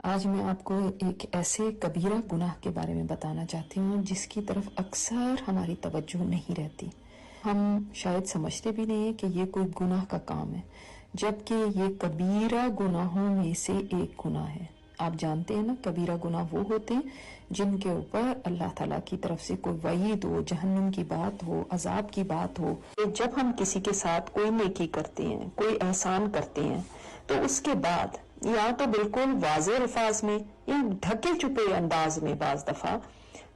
آج میں آپ کو ایک ایسے کبیرہ گناہ کے بارے میں بتانا چاہتی ہوں جس کی طرف اکثر ہماری توجہ نہیں رہتی. ہم شاید سمجھتے بھی نہیں کہ یہ کوئی گناہ کا کام ہے، جبکہ یہ کبیرہ گناہوں میں سے ایک گناہ ہے. آپ جانتے ہیں نا، کبیرہ گناہ وہ ہوتے ہیں جن کے اوپر اللہ تعالیٰ کی طرف سے کوئی وعید ہو، جہنم کی بات ہو، عذاب کی بات ہو. جب ہم کسی کے ساتھ کوئی نیکی کرتے ہیں، کوئی احسان کرتے ہیں، تو اس کے بعد یا تو بالکل واضح الفاظ میں یا ڈھکے چھپے انداز میں بعض دفعہ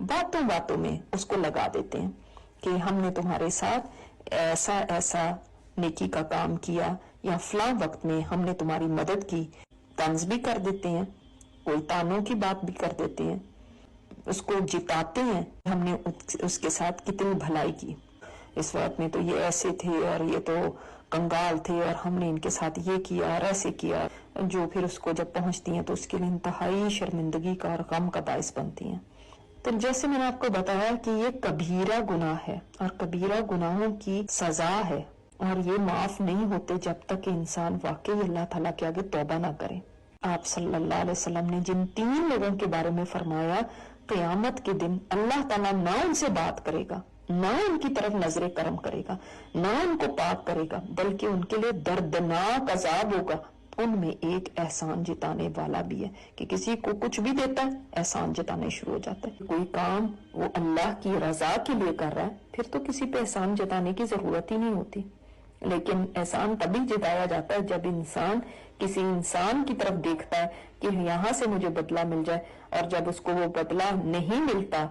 باتوں میں اس کو لگا دیتے ہیں کہ ہم نے تمہارے ساتھ ایسا نیکی کا کام کیا، یا فلاں وقت میں ہم نے تمہاری مدد کی. طنز بھی کر دیتے ہیں، کوئی تانوں کی بات بھی کر دیتے ہیں، اس کو جتاتے ہیں ہم نے اس کے ساتھ کتنی بھلائی کی. اس وقت میں تو یہ ایسے تھے اور یہ تو کنگال تھے اور ہم نے ان کے ساتھ یہ کیا اور ایسے کیا، جو پھر اس کو جب پہنچتی ہیں تو اس کے لیے انتہائی شرمندگی کا اور غم کا باعث بنتی ہیں. تو جیسے میں نے آپ کو بتایا کہ یہ کبیرہ گناہ ہے اور کبیرہ گناہوں کی سزا ہے، اور یہ معاف نہیں ہوتے جب تک کہ انسان واقعی اللہ تعالیٰ کے آگے توبہ نہ کرے. آپ صلی اللہ علیہ وسلم نے جن 3 لوگوں کے بارے میں فرمایا، قیامت کے دن اللہ تعالیٰ نہ ان سے بات کرے گا، نہ ان کی طرف نظر کرم کرے گا، نہ ان کو پاک کرے گا، بلکہ ان کے لیے دردناک عذاب ہوگا. ان میں ایک احسان جتانے والا بھی ہے کہ کسی کو کچھ بھی دیتا ہے، احسان جتانے شروع ہو جاتا ہے. کوئی کام وہ اللہ کی رضا کے لیے کر رہا ہے، پھر تو کسی پہ احسان جتانے کی ضرورت ہی نہیں ہوتی. لیکن احسان تبھی جتایا جاتا ہے جب انسان کسی انسان کی طرف دیکھتا ہے کہ یہاں سے مجھے بدلہ مل جائے، اور جب اس کو وہ بدلہ نہیں ملتا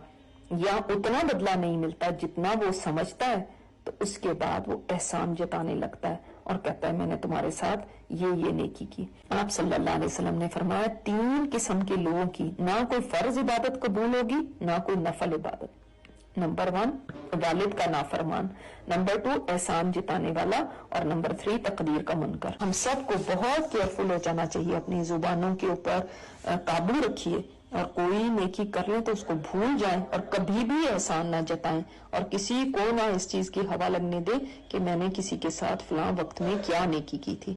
یا اتنا بدلہ نہیں ملتا جتنا وہ سمجھتا ہے، تو اس کے بعد وہ احسان جتانے لگتا ہے اور کہتا ہے میں نے تمہارے ساتھ یہ نیکی کی. آپ صلی اللہ علیہ وسلم نے فرمایا 3 قسم کے لوگوں کی نہ کوئی فرض عبادت قبول ہوگی، نہ کوئی نفل عبادت. نمبر 1 والد کا نافرمان، نمبر 2 احسان جتانے والا، اور نمبر 3 تقدیر کا منکر. ہم سب کو بہت کیئرفل ہو جانا چاہیے، اپنی زبانوں کے اوپر قابو رکھیے، اور کوئی نیکی کر لیں تو اس کو بھول جائیں اور کبھی بھی احسان نہ جتائیں، اور کسی کو نہ اس چیز کی ہوا لگنے دیں کہ میں نے کسی کے ساتھ فلاں وقت میں کیا نیکی کی تھی.